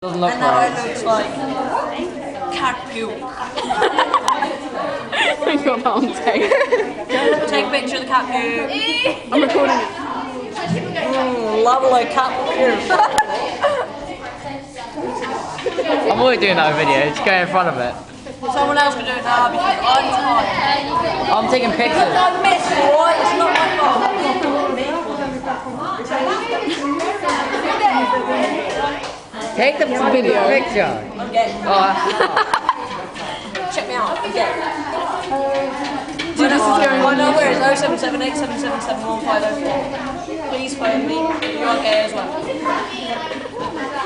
Doesn't look And now right. it looks like cat puke. I got that on tape. Take a picture of the cat puke. I'm recording it. Lovely cat puke. I'm always doing that video, just go in front of it. Someone else can do it now because I'm tired. I'm taking pictures. I missed, boy. It's not my fault. Take the video. picture. I'm gay. Check me out. I'm gay. Dude, this is going My on number is YouTube. 0778777150. Please phone me if you are gay as well.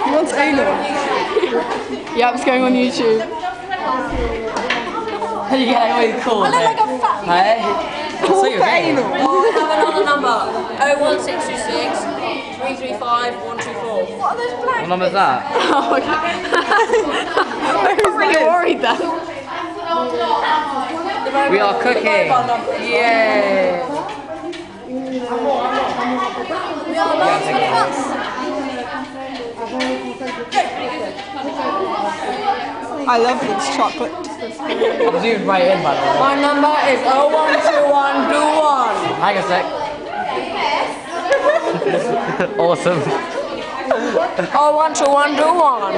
He wants anal. Yeah, it's going on YouTube. You get away cool. I look like a fat. Hey? Call So for you're gay. anal. Oh, I have another number. 01626 335 124. What are those blank? What number is that? Oh, okay. I was really worried then. We are cooking. Yay! I love these chocolate. I'm zoomed right in, by the way. My number is 012121. Hang a sec. Awesome. 012121.